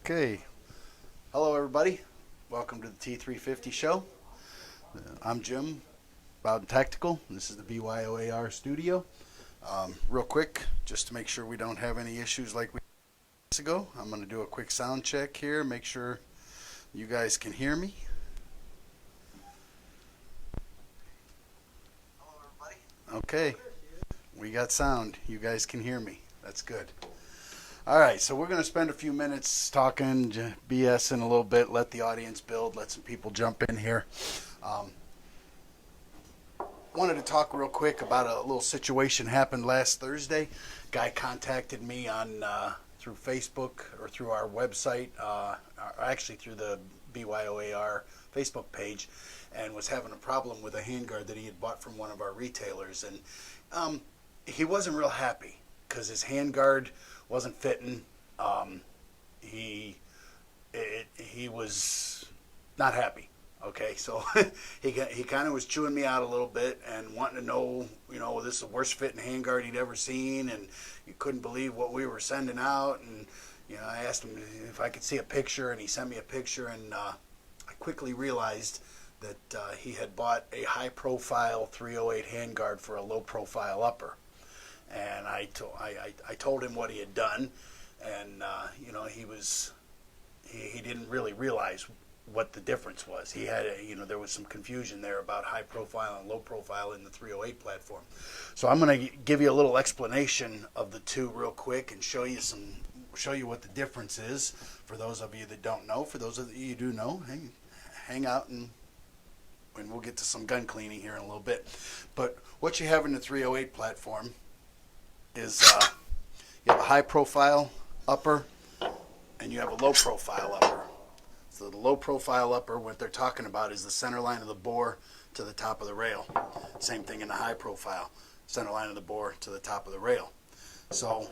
Okay. Hello, everybody. Welcome to the T350 Show. I'm Jim, Bowden Tactical. This is the BYOAR studio. Real quick, just to make sure we don't have any issues like we did ago, I'm going to do a quick sound check here, make sure you guys can hear me. Hello, everybody. Okay. We got sound. You guys can hear me. That's good. All right, so we're going to spend a few minutes talking BSing a little bit, let the audience build, let some people jump in here. Wanted to talk real quick about a little situation happened last Thursday. Guy contacted me on through Facebook or through our website, actually through the BYOAR Facebook page, and was having a problem with a handguard that he had bought from one of our retailers. And he wasn't real happy because his handguard wasn't fitting. He was not happy. Okay, so he kind of was chewing me out a little bit and wanting to know, this is the worst fitting handguard he'd ever seen, and he couldn't believe what we were sending out. And I asked him if I could see a picture, and he sent me a picture, and I quickly realized that he had bought a high-profile 308 handguard for a low-profile upper. And I told him what he had done, and he didn't really realize what the difference was. He had there was some confusion there about high profile and low profile in the 308 platform. So I'm going to give you a little explanation of the two real quick and show you what the difference is for those of you that don't know. For those of you who do know, hang out and we'll get to some gun cleaning here in a little bit. But what you have in the 308 platform is you have a high profile upper and you have a low profile upper. So the low profile upper, what they're talking about is the center line of the bore to the top of the rail. Same thing in the high profile, center line of the bore to the top of the rail. So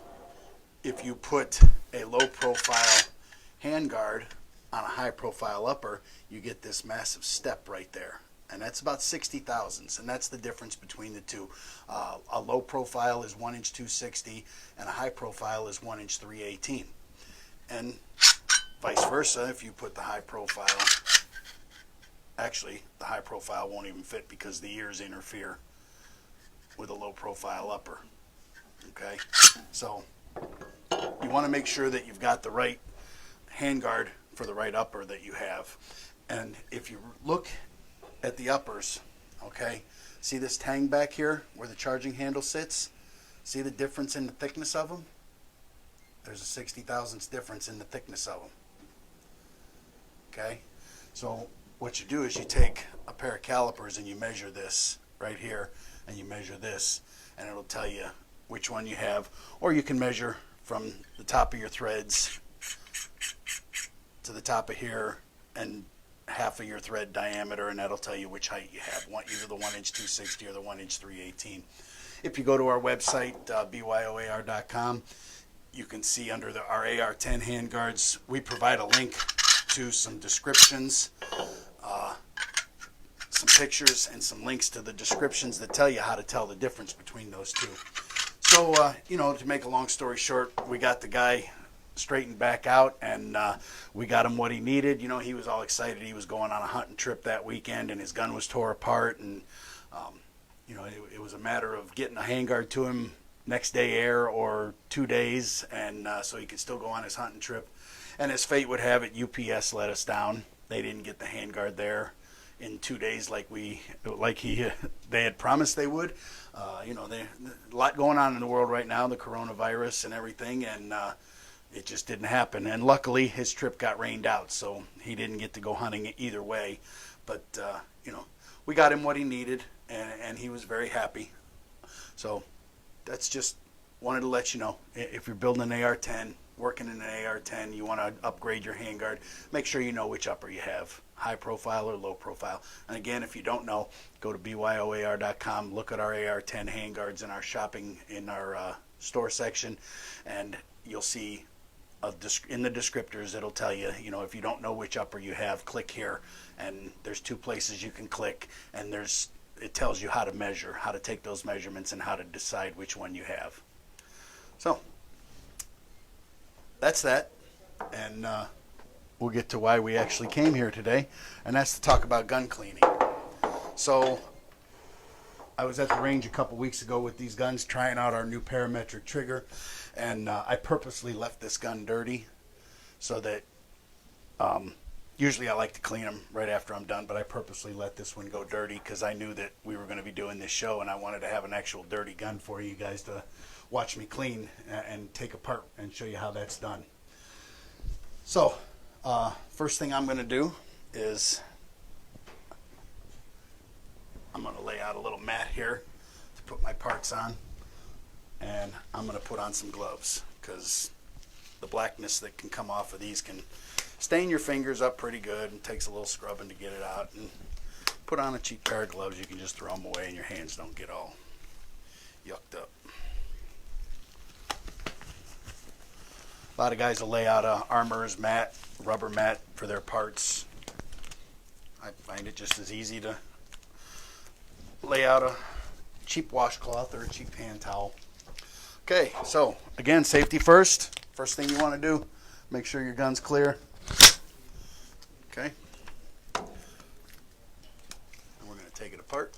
if you put a low profile handguard on a high profile upper, you get this massive step right there. And that's about 60 thousandths, and that's the difference between the two. A low profile is 1 inch 260, and a high profile is 1 inch 318. And vice versa, if you put the high profile, actually the high profile won't even fit because the ears interfere with a low profile upper. Okay, so you want to make sure that you've got the right handguard for the right upper that you have. And if you look at the uppers, okay, see this tang back here where the charging handle sits? See the difference in the thickness of them? There's a 60 thousandths difference in the thickness of them. Okay, so what you do is you take a pair of calipers and you measure this right here, and you measure this, and it'll tell you which one you have. Or you can measure from the top of your threads to the top of here and half of your thread diameter, and that'll tell you which height you have, either the 1 inch 260 or the 1 inch 318. If you go to our website, BYOAR.com, you can see under our AR-10 handguards, we provide a link to some descriptions, some pictures, and some links to the descriptions that tell you how to tell the difference between those two. So, to make a long story short, we got the guy straightened back out, and we got him what he needed. He was all excited. He was going on a hunting trip that weekend, and his gun was tore apart, and it was a matter of getting a handguard to him next day air or 2 days, and so he could still go on his hunting trip. And as fate would have it, UPS let us down. They didn't get the handguard there in 2 days they had promised they would. A lot going on in the world right now, the coronavirus and everything, and it just didn't happen. And luckily, his trip got rained out, so he didn't get to go hunting either way. But, we got him what he needed, and he was very happy. So that's just wanted to let you know. If you're building an AR-10, working in an AR-10, you want to upgrade your handguard, make sure you know which upper you have, high profile or low profile. And again, if you don't know, go to BYOAR.com, look at our AR-10 handguards in our store section, and you'll see in the descriptors, it'll tell you, if you don't know which upper you have, click here, and there's 2 places you can click, and it tells you how to measure, how to take those measurements, and how to decide which one you have. So that's that, and we'll get to why we actually came here today, and that's to talk about gun cleaning. So I was at the range a couple weeks ago with these guns, trying out our new parametric trigger, and I purposely left this gun dirty so that usually I like to clean them right after I'm done, but I purposely let this one go dirty because I knew that we were going to be doing this show, and I wanted to have an actual dirty gun for you guys to watch me clean and take apart and show you how that's done. So first thing I'm going to do is I'm going to lay out a little mat here to put my parts on, and I'm going to put on some gloves because the blackness that can come off of these can stain your fingers up pretty good, and takes a little scrubbing to get it out. And put on a cheap pair of gloves. You can just throw them away and your hands don't get all yucked up. A lot of guys will lay out a armorer's mat, rubber mat for their parts. I find it just as easy to lay out a cheap washcloth or a cheap hand towel. Okay, so again, safety first. First thing you want to do, make sure your gun's clear. Okay. And we're going to take it apart.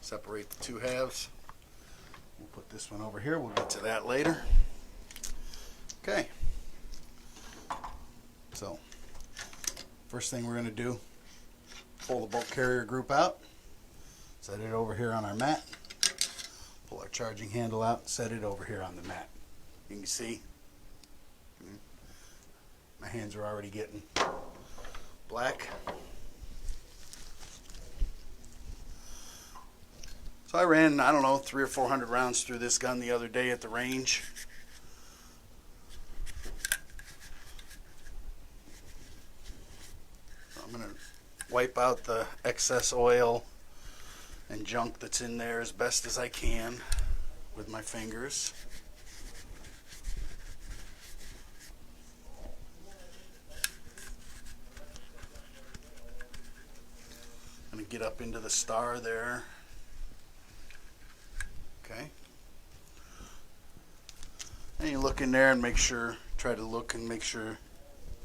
Separate the two halves. We'll put this one over here. We'll get to that later. Okay. So, first thing we're going to do, pull the bolt carrier group out. Set it over here on our mat. Pull our charging handle out. Set it over here on the mat. You can see my hands are already getting black. So I ran, I don't know, 300 or 400 rounds through this gun the other day at the range. So I'm going to wipe out the excess oil and junk that's in there as best as I can with my fingers. I'm going to get up into the star there. Okay. And you look in there and make sure, try to look and make sure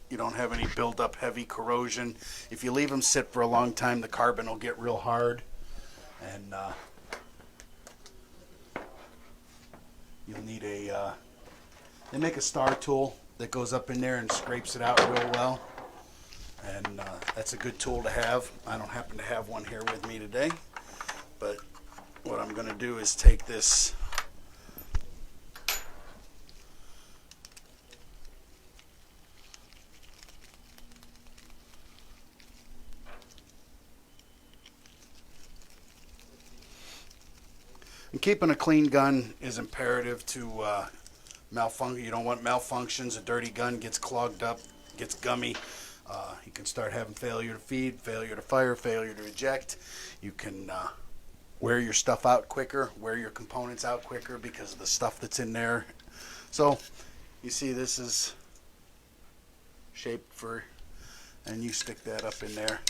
you don't have any build-up heavy corrosion. If you leave them sit for a long time, the carbon will get real hard, and you'll need a, they make a star tool that goes up in there and scrapes it out real well, and that's a good tool to have. I don't happen to have one here with me today, but what I'm going to do is take this and keeping a clean gun is imperative to malfunction. You don't want malfunctions. A dirty gun gets clogged up, gets gummy. You can start having failure to feed, failure to fire, failure to eject. You can wear your stuff out quicker, wear your components out quicker because of the stuff that's in there. So you see this is shaped for, and you stick that up in there,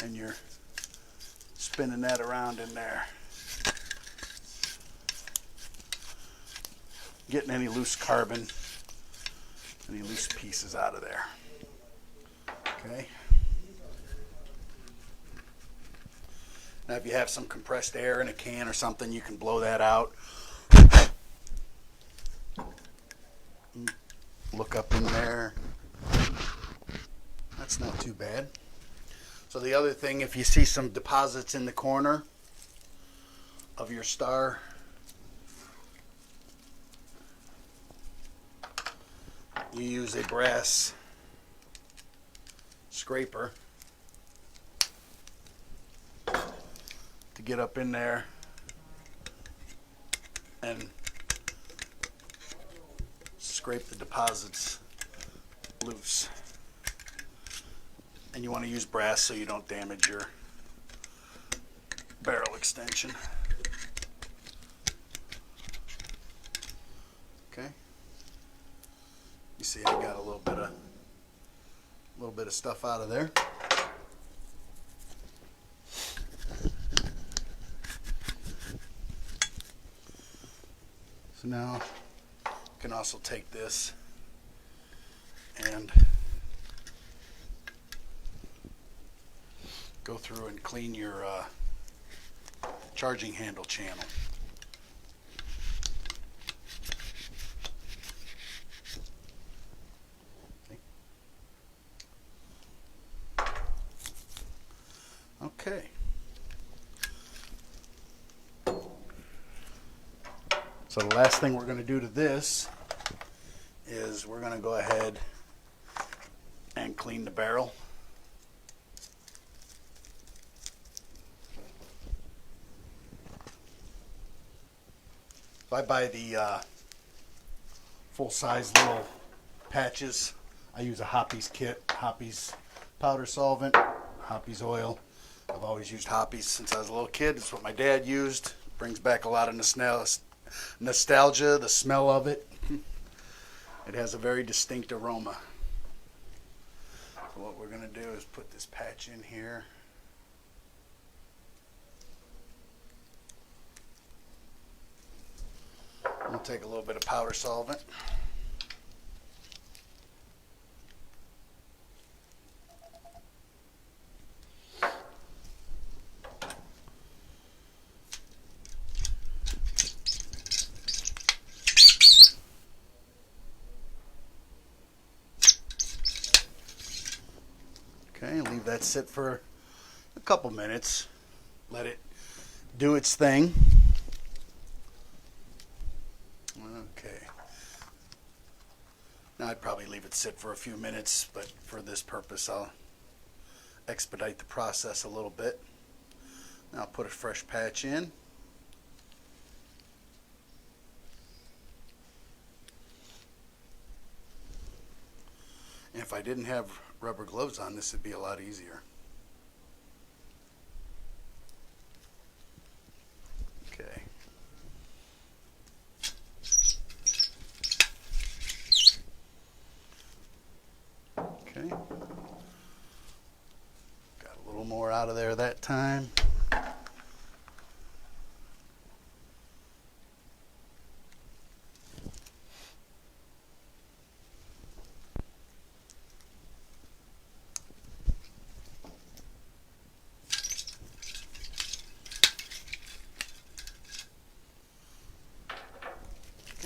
and you're spinning that around in there, getting any loose carbon, any loose pieces out of there. Okay. Now if you have some compressed air in a can or something, you can blow that out. Look up in there. That's not too bad. So the other thing, if you see some deposits in the corner of your star, you use a brass scraper to get up in there and scrape the deposits loose. And you want to use brass so you don't damage your barrel extension. Okay. You see I got a little bit of stuff out of there. So now you can also take this and go through and clean your charging handle channel. Okay. So the last thing we're going to do to this is we're going to go ahead and clean the barrel. If I buy the full-size little patches, I use a Hoppe's kit, Hoppe's powder solvent, Hoppe's oil. I've always used Hoppe's since I was a little kid. It's what my dad used. Brings back a lot of nostalgia, the smell of it. It has a very distinct aroma. So what we're going to do is put this patch in here. We'll take a little bit of powder solvent. Okay, leave that sit for a couple minutes. Let it do its thing. Okay. Now I'd probably leave it sit for a few minutes, but for this purpose I'll expedite the process a little bit. Now I'll put a fresh patch in. And if I didn't have rubber gloves on, this would be a lot easier. Okay. Okay. Got a little more out of there that time.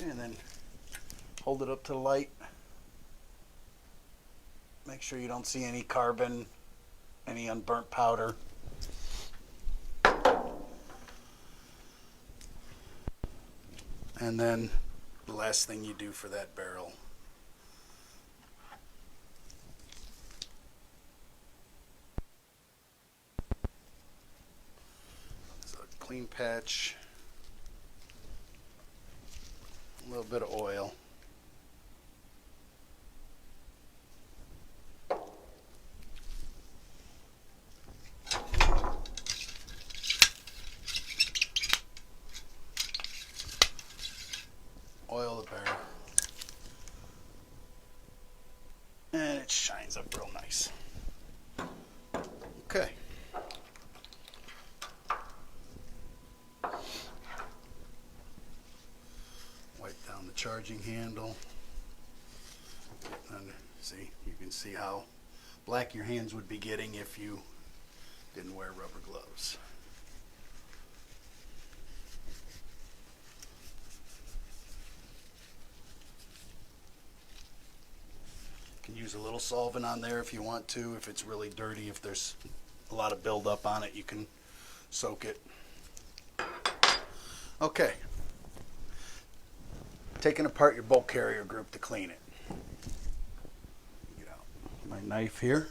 And then hold it up to the light. Make sure you don't see any carbon, any unburnt powder. And then the last thing you do for that barrel is a clean patch. A little bit of oil. Oil the barrel. And it shines up real nice. Okay. Charging handle, and see, you can see how black your hands would be getting if you didn't wear rubber gloves. You can use a little solvent on there if you want to, if it's really dirty. If there's a lot of buildup on it, you can soak it. Okay. Taking apart your bolt carrier group to clean it. Get out my knife here.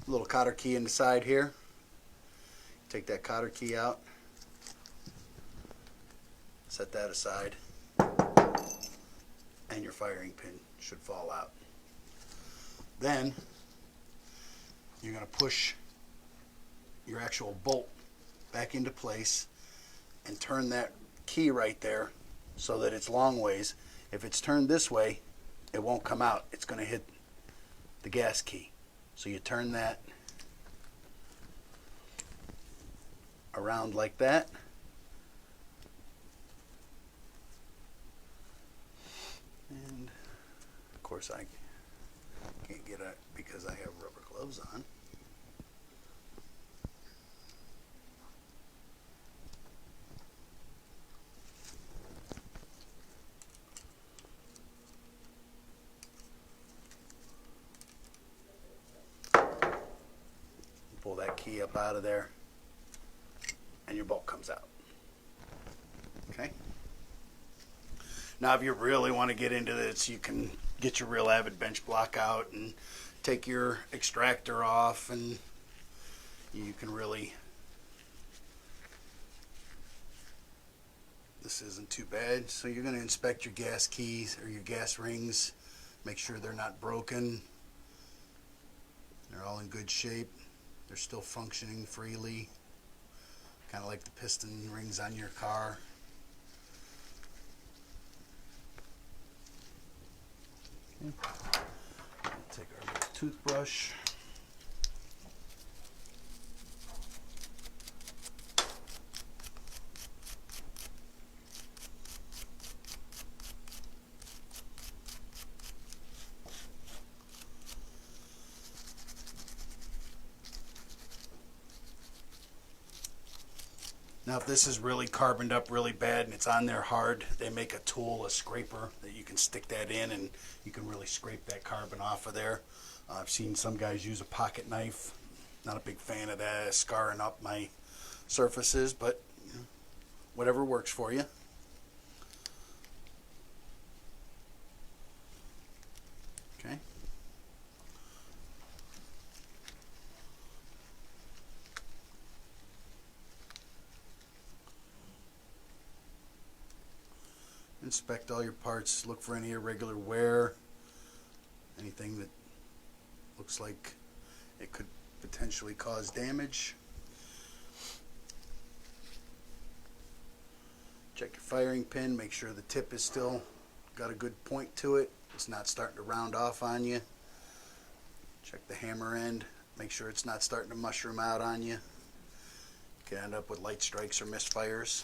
Little cotter key in the side here. Take that cotter key out. Set that aside. And your firing pin should fall out. Then you're going to push your actual bolt back into place and turn that key right there so that it's long ways. If it's turned this way, it won't come out. It's going to hit the gas key. So you turn that around like that. course, I can't get it because I have rubber gloves on. Pull that key up out of there, and your bolt comes out. Okay. Now, if you really want to get into this, you can get your real avid bench block out and take your extractor off, and you can really, this isn't too bad. So you're going to inspect your gas keys or your gas rings, make sure they're not broken. They're all in good shape. They're still functioning freely, kind of like the piston rings on your car. Okay. Take our little toothbrush. Now, if this is really carboned up really bad and it's on there hard, they make a tool, a scraper, that you can stick that in and you can really scrape that carbon off of there. I've seen some guys use a pocket knife. Not a big fan of that, scarring up my surfaces, but you know, whatever works for you. Okay. Inspect all your parts, look for any irregular wear, anything that looks like it could potentially cause damage. Check your firing pin, make sure the tip is still got a good point to it, it's not starting to round off on you. Check the hammer end, make sure it's not starting to mushroom out on you. You can end up with light strikes or misfires.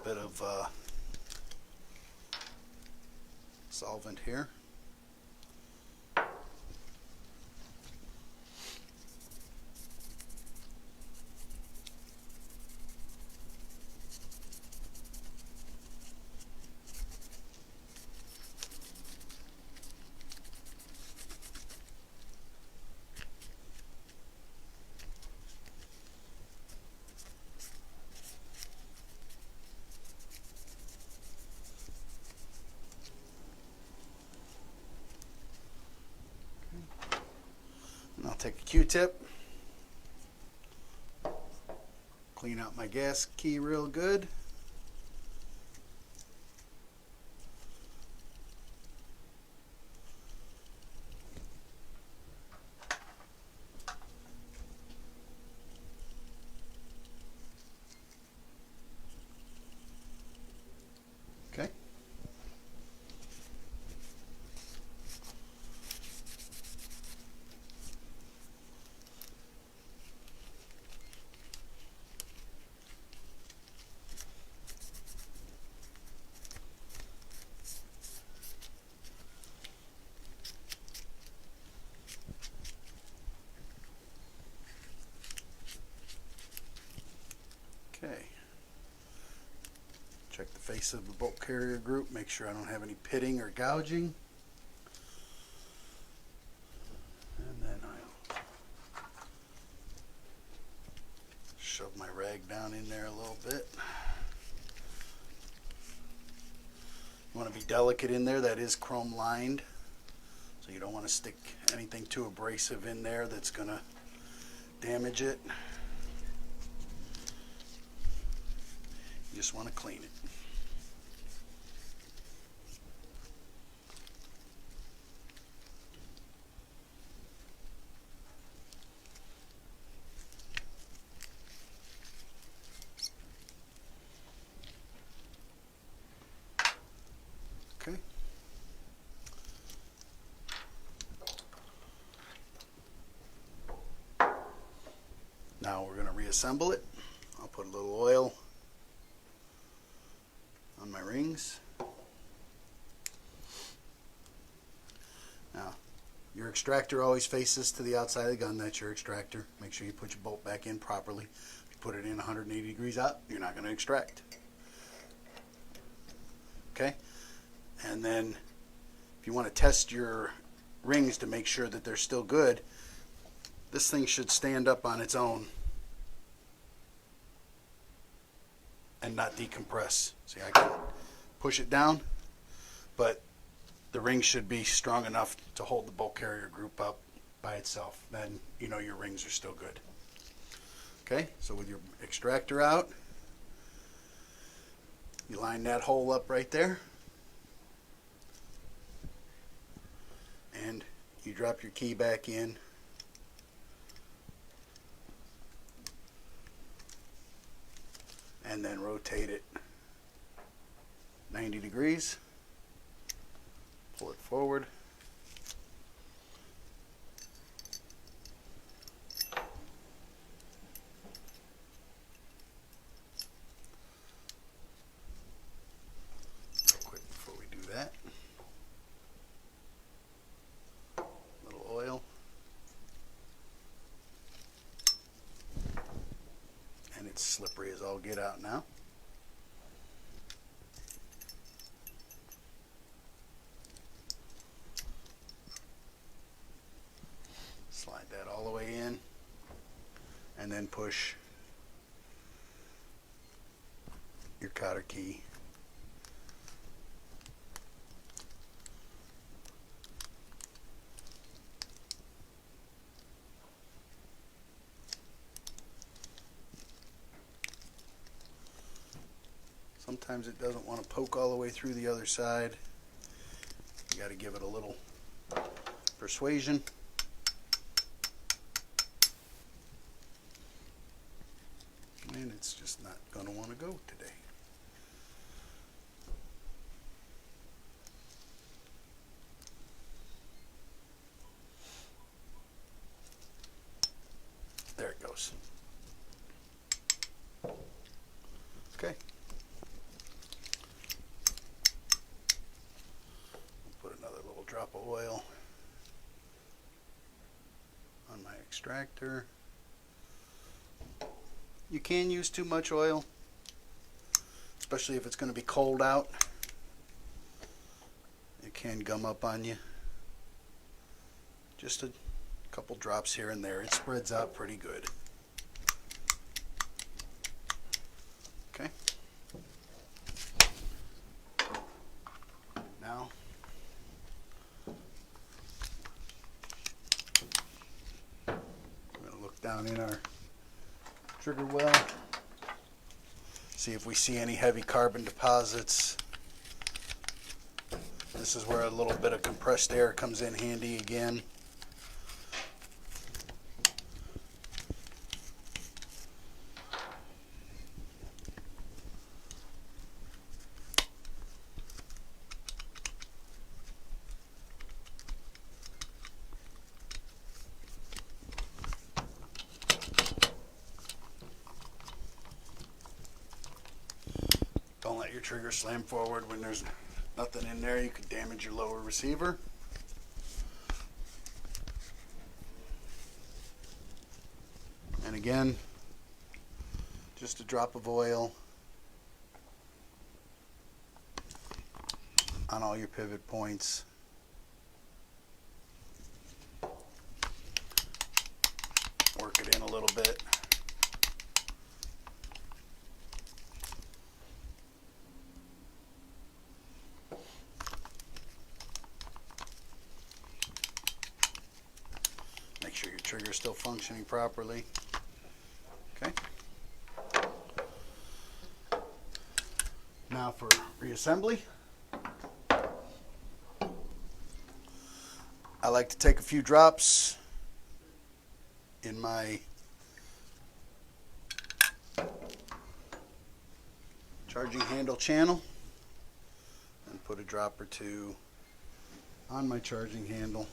Bit of solvent here. I'll take a Q-tip, clean out my gas key real good. Okay. Okay. Check the face of the bolt carrier group, make sure I don't have any pitting or gouging. And then I'll shove my rag down in there a little bit. You want to be delicate in there, that is chrome lined. So you don't want to stick anything too abrasive in there that's going to damage it. You just want to clean it. Now we're going to reassemble it. I'll put a little oil on my rings. Now, your extractor always faces to the outside of the gun. That's your extractor. Make sure you put your bolt back in properly. If you put it in 180 degrees out, you're not going to extract. Okay? And then if you want to test your rings to make sure that they're still good, this thing should stand up on its own and not decompress. See, I can push it down, but the ring should be strong enough to hold the bolt carrier group up by itself. Then you know your rings are still good. Okay, so with your extractor out, you line that hole up right there, and you drop your key back in, and then rotate it 90 degrees. Pull it forward. Real quick before we do that. A little oil. And it's slippery as all get out now. Slide that all the way in, and then push your cotter key sometimes it doesn't want to poke all the way through the other side. You got to give it a little persuasion. And it's just not going to want to go today. There it goes. Okay. Put another little drop of oil on my extractor. You can use too much oil, especially if it's going to be cold out. It can gum up on you. Just a couple drops here and there. It spreads out pretty good. Okay. Now, I'm going to look down in our trigger well, see if we see any heavy carbon deposits. This is where a little bit of compressed air comes in handy again. Don't let your trigger slam forward when there's nothing in there. You could damage your lower receiver. And again, just a drop of oil on all your pivot points. Work it in a little bit. Make sure your trigger is still functioning properly. Okay. Now for reassembly. I like to take a few drops in my charging handle channel and put a drop or two on my charging handle.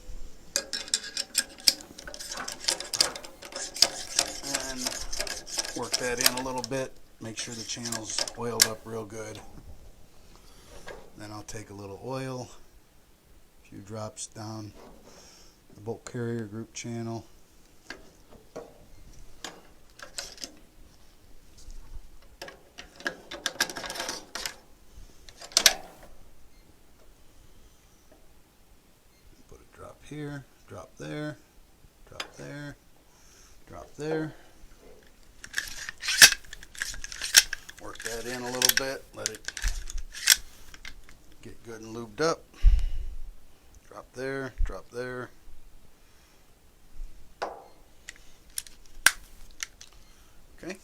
And that in a little bit. Make sure the channel's oiled up real good. Then I'll take a little oil, a few drops down the bolt carrier group channel. Put a drop here, drop there, drop there, drop there. Work that in a little bit, let it get good and lubed up. Drop there, drop there. Okay.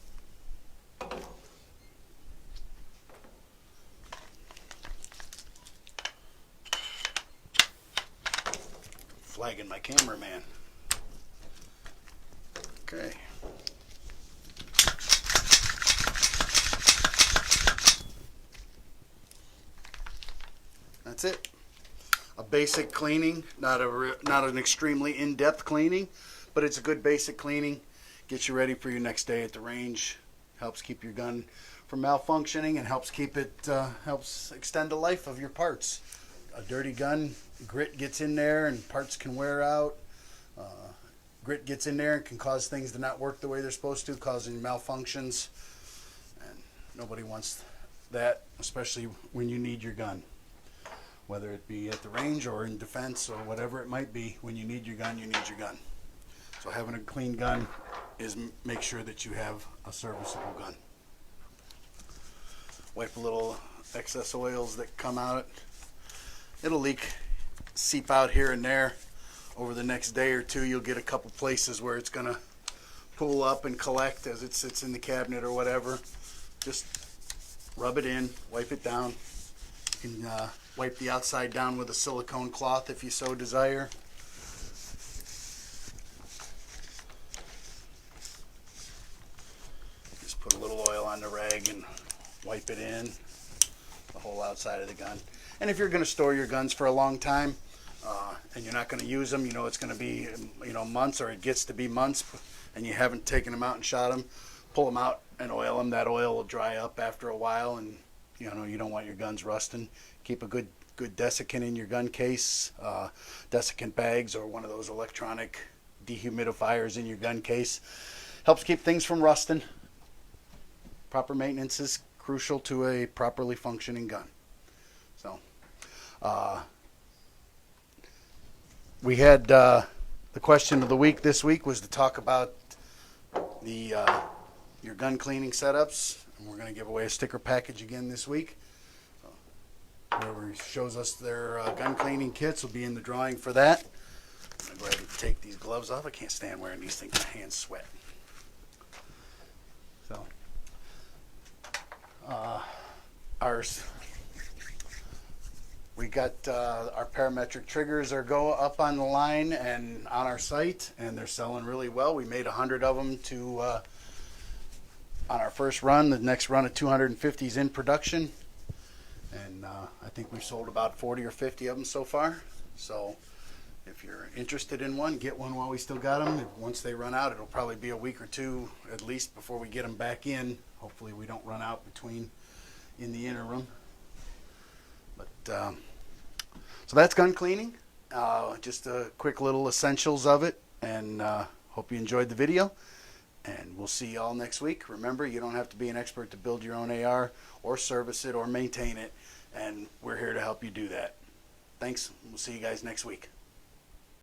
Flagging my cameraman. Okay. That's it. A basic cleaning, not an extremely in-depth cleaning, but it's a good basic cleaning. Gets you ready for your next day at the range. Helps keep your gun from malfunctioning and helps keep it helps extend the life of your parts. A dirty gun, grit gets in there and parts can wear out. Grit gets in there and can cause things to not work the way they're supposed to, causing malfunctions. And nobody wants that, especially when you need your gun. Whether it be at the range or in defense or whatever it might be, when you need your gun, you need your gun. So having a clean gun is make sure that you have a serviceable gun. Wipe a little excess oils that come out. It'll leak, seep out here and there. Over the next day or two, you'll get a couple places where it's going to pool up and collect as it sits in the cabinet or whatever. Just rub it in, wipe it down. You can wipe the outside down with a silicone cloth if you so desire. Just put a little oil on the rag and wipe it in, the whole outside of the gun. And if you're going to store your guns for a long time and you're not going to use them, you know it's going to be months, or it gets to be months, and you haven't taken them out and shot them, pull them out and oil them. That oil will dry up after a while, and you don't want your guns rusting. Keep a good desiccant in your gun case, desiccant bags, or one of those electronic dehumidifiers in your gun case. Helps keep things from rusting. Proper maintenance is crucial to a properly functioning gun. So, we had the question of the week this week was to talk about the your gun cleaning setups, and we're going to give away a sticker package again this week. Whoever shows us their gun cleaning kits will be in the drawing for that. I'm going to go ahead and take these gloves off. I can't stand wearing these things. My hands sweat. So, we got our parametric triggers are up on the line and on our site, and they're selling really well. We made 100 of them on our first run. The next run of 250 is in production. And I think we've sold about 40 or 50 of them so far. So if you're interested in one, get one while we still got them. Once they run out, it'll probably be a week or two at least before we get them back in. Hopefully we don't run out in the interim. But so that's gun cleaning. Just a quick little essentials of it. And hope you enjoyed the video. And we'll see you all next week. Remember, you don't have to be an expert to build your own AR or service it or maintain it. And we're here to help you do that. Thanks. We'll see you guys next week.